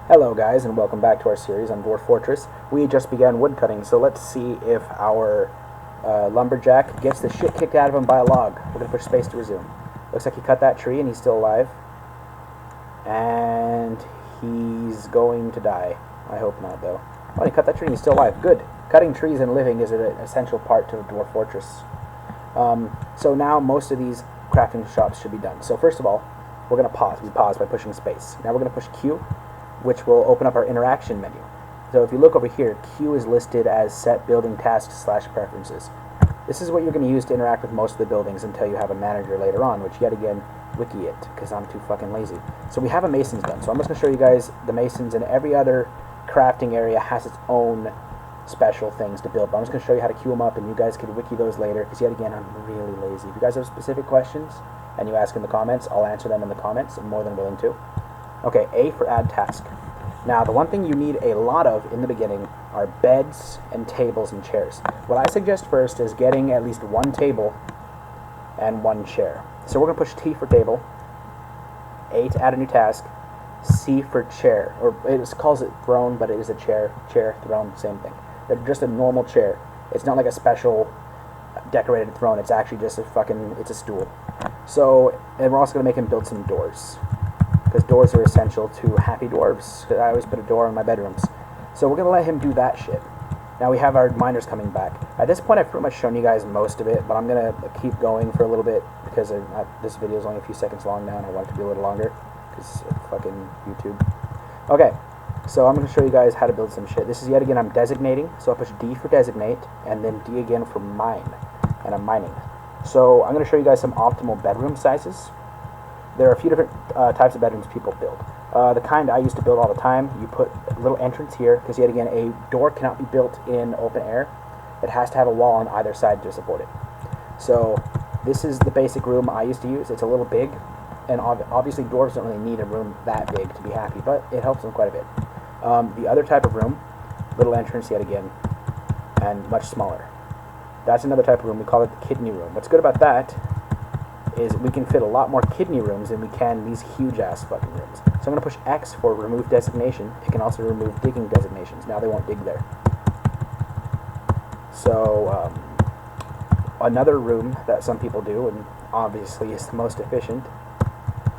Hello guys, and welcome back to our series on Dwarf Fortress. We just began woodcutting, so let's see if our lumberjack gets the shit kicked out of him by a log. We're going to push space to resume. Looks like he cut that tree and he's still alive. And he's going to die. I hope not, though. Oh, he cut that tree and he's still alive. Good. Cutting trees and living is an essential part to Dwarf Fortress. So now most of these crafting shops should be done. So first of all, we're going to pause. We pause by pushing space. Now we're going to push Q, which will open up our interaction menu. So if you look over here, Q is listed as set building tasks / preferences. This is what you're going to use to interact with most of the buildings until you have a manager later on, which yet again, wiki it, because I'm too fucking lazy. So we have a masons done. So I'm just going to show you guys the masons, and every other crafting area has its own special things to build. But I'm just going to show you how to queue them up, and you guys can wiki those later, because yet again, I'm really lazy. If you guys have specific questions and you ask in the comments, I'll answer them in the comments. I'm more than willing to. Okay, A for add task. Now, the one thing you need a lot of in the beginning are beds and tables and chairs. What I suggest first is getting at least one table and one chair. So we're going to push T for table, A to add a new task, C for chair, or it calls it throne, but it is a chair. Chair, throne, same thing. They're just a normal chair. It's not like a special decorated throne. It's actually just it's a stool. So, and we're also going to make him build some doors, because doors are essential to happy dwarves. I always put a door in my bedrooms. So we're going to let him do that shit. Now we have our miners coming back. At this point I've pretty much shown you guys most of it, but I'm going to keep going for a little bit, because this video is only a few seconds long now, and I want it to be a little longer, because fucking YouTube. Okay, so I'm going to show you guys how to build some shit. This is yet again, I'm designating, so I push D for designate, and then D again for mine, and I'm mining. So I'm going to show you guys some optimal bedroom sizes. There are a few different types of bedrooms people build. The kind I used to build all the time, you put a little entrance here, because yet again, a door cannot be built in open air. It has to have a wall on either side to support it. So this is the basic room I used to use. It's a little big, and obviously dwarves don't really need a room that big to be happy, but it helps them quite a bit. The other type of room, little entrance yet again, and much smaller. That's another type of room. We call it the kidney room. What's good about that is we can fit a lot more kidney rooms than we can these huge ass fucking rooms. So I'm going to push X for remove designation. It can also remove digging designations. Now they won't dig there. So another room that some people do, and obviously is the most efficient,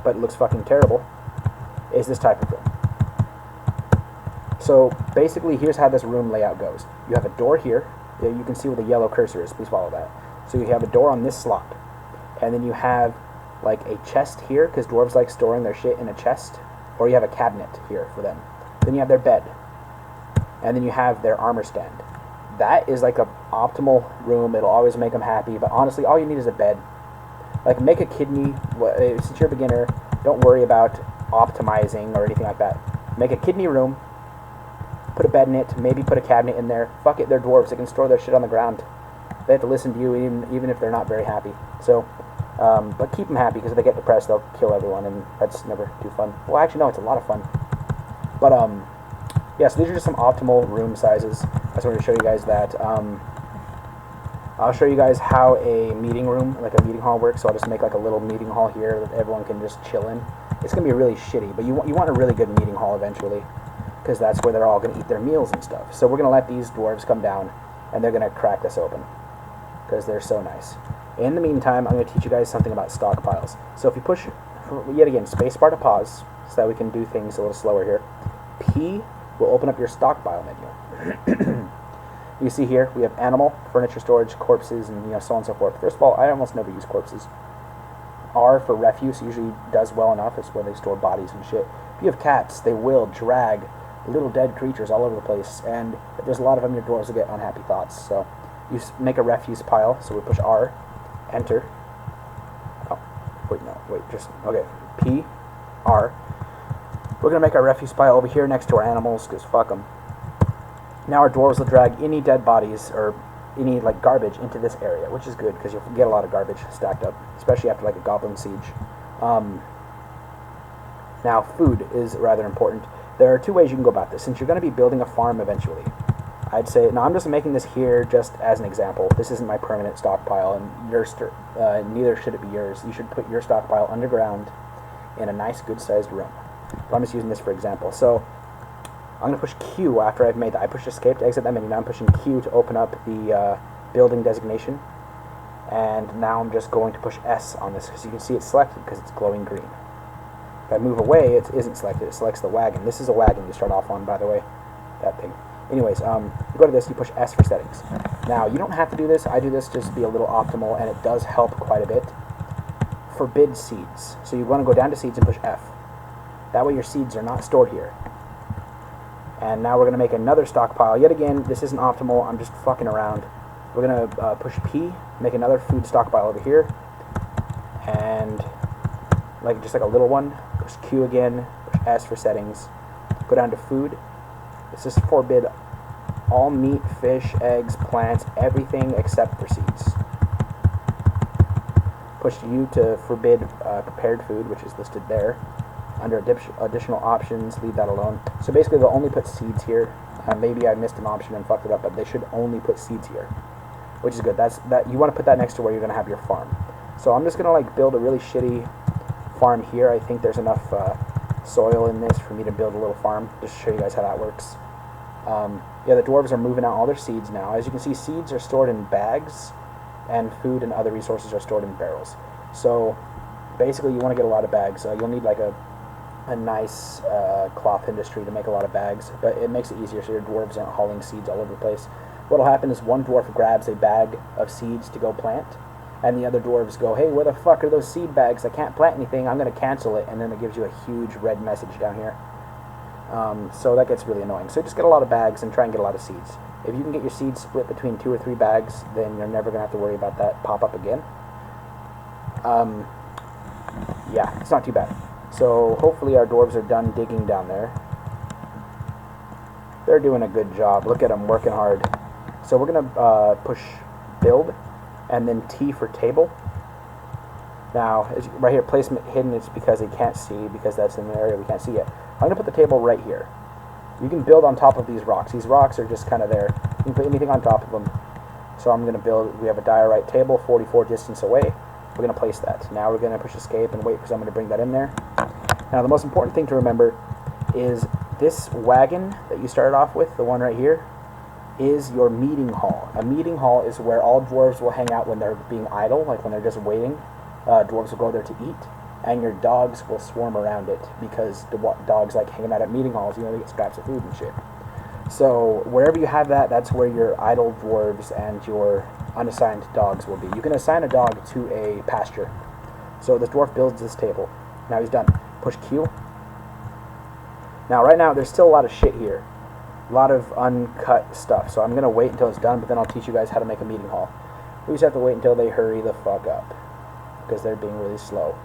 but it looks fucking terrible, is this type of room. So basically here's how this room layout goes. You have a door here. You can see where the yellow cursor is. Please follow that. So you have a door on this slot. And then you have like a chest here, because dwarves like storing their shit in a chest, or you have a cabinet here for them. Then you have their bed, and then you have their armor stand. That is like a optimal room. It'll always make them happy, but honestly all you need is a bed. Like, make a kidney, since you're a beginner, don't worry about optimizing or anything like that. Make a kidney room, put a bed in it, maybe put a cabinet in there. Fuck it, they're dwarves, they can store their shit on the ground. They have to listen to you even if they're not very happy. So, but keep them happy, because if they get depressed, they'll kill everyone, and that's never too fun. Well, actually, no, it's a lot of fun. But, yeah, so these are just some optimal room sizes. I just wanted to show you guys that. I'll show you guys how a meeting room, like a meeting hall, works. So I'll just make like a little meeting hall here that everyone can just chill in. It's going to be really shitty, but you want a really good meeting hall eventually, because that's where they're all going to eat their meals and stuff. So we're going to let these dwarves come down, and they're going to crack this open, because they're so nice. In the meantime, I'm going to teach you guys something about stockpiles. So if you push, yet again, spacebar to pause, so that we can do things a little slower here. P will open up your stockpile menu. You see here, we have animal, furniture storage, corpses, and so on and so forth. First of all, I almost never use corpses. R for refuse usually does well enough. It's where they store bodies and shit. If you have cats, they will drag little dead creatures all over the place, and if there's a lot of them, your dwarves will get unhappy thoughts. So you make a refuse pile, so we push R, enter. Oh, okay, P, R. We're going to make our refuse pile over here next to our animals, because fuck them. Now our dwarves will drag any dead bodies, or any like garbage, into this area, which is good, because you'll get a lot of garbage stacked up, especially after like a goblin siege. Now food is rather important. There are two ways you can go about this. Since you're going to be building a farm eventually, I'd say, now I'm just making this here just as an example. This isn't my permanent stockpile, and neither should it be yours. You should put your stockpile underground in a nice, good-sized room. But I'm just using this for example. So I'm going to push Q after I've made that. I pushed escape to exit that menu. Now I'm pushing Q to open up the building designation. And now I'm just going to push S on this, because you can see it's selected because it's glowing green. If I move away, it isn't selected. It selects the wagon. This is a wagon you start off on, by the way. That thing. Anyways, you go to this, you push S for settings. Now, you don't have to do this. I do this just to be a little optimal, and it does help quite a bit. Forbid seeds. So you want to go down to seeds and push F. That way your seeds are not stored here. And now we're going to make another stockpile. Yet again, this isn't optimal. I'm just fucking around. We're going to push P, make another food stockpile over here. And just like a little one, push Q again, push S for settings. Go down to food. This is forbid all meat, fish, eggs, plants, everything except for seeds. Push U to forbid prepared food, which is listed there. Under additional options, leave that alone. So basically they'll only put seeds here. Maybe I missed an option and fucked it up, but they should only put seeds here, which is good. You want to put that next to where you're going to have your farm. So I'm just going to build a really shitty farm here. I think there's enough soil in this for me to build a little farm. Just to show you guys how that works. Yeah, the dwarves are moving out all their seeds now. As you can see, seeds are stored in bags, and food and other resources are stored in barrels. So basically you want to get a lot of bags. You'll need a nice cloth industry to make a lot of bags, but it makes it easier so your dwarves aren't hauling seeds all over the place. What'll happen is one dwarf grabs a bag of seeds to go plant, and the other dwarves go, hey, where the fuck are those seed bags? I can't plant anything, I'm going to cancel it, and then it gives you a huge red message down here. So that gets really annoying. So just get a lot of bags and try and get a lot of seeds. If you can get your seeds split between 2 or 3 bags, then you're never going to have to worry about that pop up again. Yeah, it's not too bad. So hopefully our dwarves are done digging down there. They're doing a good job. Look at them working hard. So we're going to push build and then T for table. Now, right here, placement hidden is because they can't see, because that's in an area we can't see yet. I'm going to put the table right here. You can build on top of these rocks. These rocks are just kind of there. You can put anything on top of them. So I'm going to build, we have a diorite table 44 distance away. We're going to place that. Now we're going to push escape and wait for someone to bring that in there. Now the most important thing to remember is this wagon that you started off with, the one right here, is your meeting hall. A meeting hall is where all dwarves will hang out when they're being idle, like when they're just waiting. Dwarves will go there to eat, and your dogs will swarm around it because the dogs like hanging out at meeting halls. You know, they get scraps of food and shit. So wherever you have that, that's where your idle dwarves and your unassigned dogs will be. You can assign a dog to a pasture. So this dwarf builds this table. Now he's done. Push Q. Now right now there's still a lot of shit here. A lot of uncut stuff. So I'm going to wait until it's done, but then I'll teach you guys how to make a meeting hall. We just have to wait until they hurry the fuck up, because they're being really slow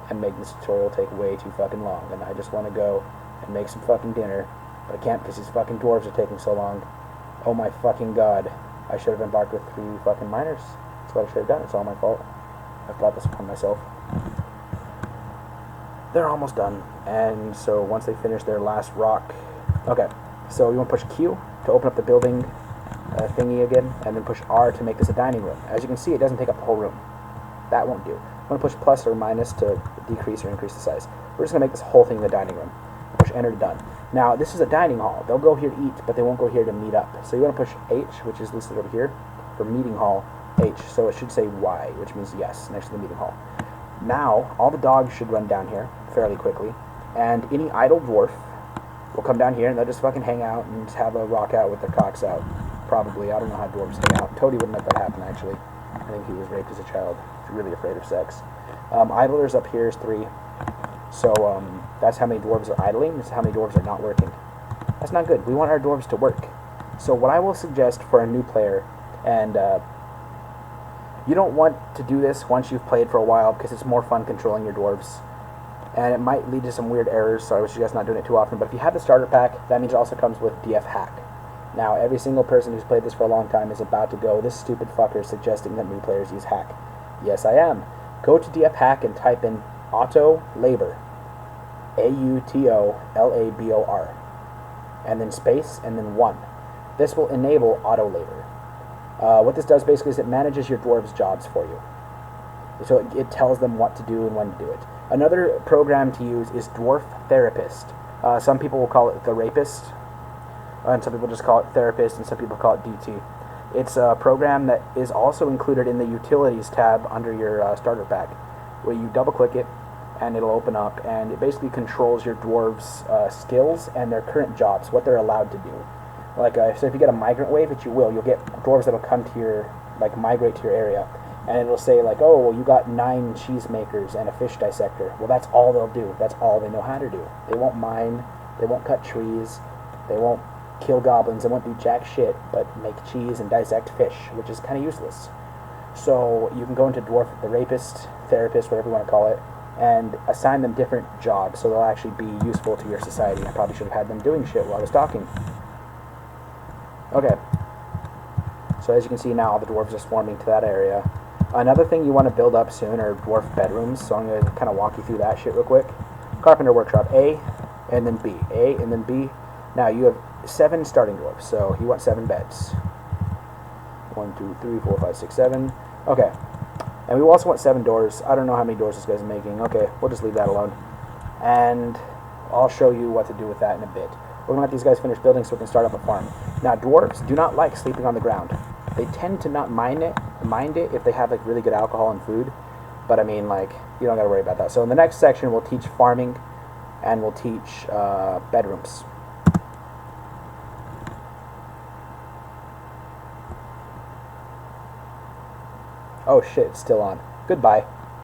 and making this tutorial take way too fucking long. And I just want to go and make some fucking dinner, but I can't because these fucking dwarves are taking so long. Oh my fucking god. I should have embarked with 3 fucking miners. That's what I should have done. It's all my fault. I brought this upon myself. They're almost done. And so once they finish their last rock... Okay, so you want to push Q to open up the building thingy again, and then push R to make this a dining room. As you can see, it doesn't take up the whole room. That won't do. I'm going to push plus or minus to decrease or increase the size. We're just going to make this whole thing the dining room. Push enter, done. Now, this is a dining hall. They'll go here to eat, but they won't go here to meet up. So you want to push H, which is listed over here, for meeting hall, H. So it should say Y, which means yes, next to the meeting hall. Now, all the dogs should run down here fairly quickly, and any idle dwarf will come down here, and they'll just fucking hang out and have a rock out with their cocks out. Probably. I don't know how dwarves hang out. Toady wouldn't let that happen, actually. I think he was raped as a child. He's really afraid of sex. Idlers up here is 3. So that's how many dwarves are idling. This is how many dwarves are not working. That's not good. We want our dwarves to work. So what I will suggest for a new player, and you don't want to do this once you've played for a while, because it's more fun controlling your dwarves. And it might lead to some weird errors, so I wish you guys not doing it too often. But if you have the starter pack, that means it also comes with DF hack. Now, every single person who's played this for a long time is about to go, this stupid fucker is suggesting that new players use hack. Yes, I am. Go to DF hack and type in auto labor. AUTOLABOR. And then space, and then 1. This will enable auto labor. What this does basically is it manages your dwarves' jobs for you. So it tells them what to do and when to do it. Another program to use is Dwarf Therapist. Some people will call it the Rapist. and some people just call it Therapist, and some people call it DT. It's a program that is also included in the Utilities tab under your starter pack, where you double-click it, and it'll open up, and it basically controls your dwarves' skills and their current jobs, what they're allowed to do. Like, so if you get a migrant wave, which you will, you'll get dwarves that'll come to your, like, migrate to your area, and it'll say, like, oh, well, you got 9 cheesemakers and a fish dissector. Well, that's all they'll do. That's all they know how to do. They won't mine, they won't cut trees, they won't kill goblins, they won't do jack shit, but make cheese and dissect fish, which is kind of useless. So you can go into Dwarf, the Rapist, Therapist, whatever you want to call it, and assign them different jobs so they'll actually be useful to your society. I probably should have had them doing shit while I was talking. Okay. So as you can see now, the dwarves are swarming to that area. Another thing you want to build up soon are dwarf bedrooms, so I'm going to kind of walk you through that shit real quick. Carpenter Workshop, A, and then B. A, and then B. Now, you have 7 starting dwarfs, so you want 7 beds. 1, 2, 3, 4, 5, 6, 7. Okay. And we also want 7 doors. I don't know how many doors this guy's making. Okay, we'll just leave that alone. And I'll show you what to do with that in a bit. We're going to let these guys finish building so we can start up a farm. Now, dwarves do not like sleeping on the ground. They tend to not mind it if they have, like, really good alcohol and food. But, I mean, like, you don't got to worry about that. So in the next section, we'll teach farming, and we'll teach bedrooms. Oh shit, it's still on. Goodbye.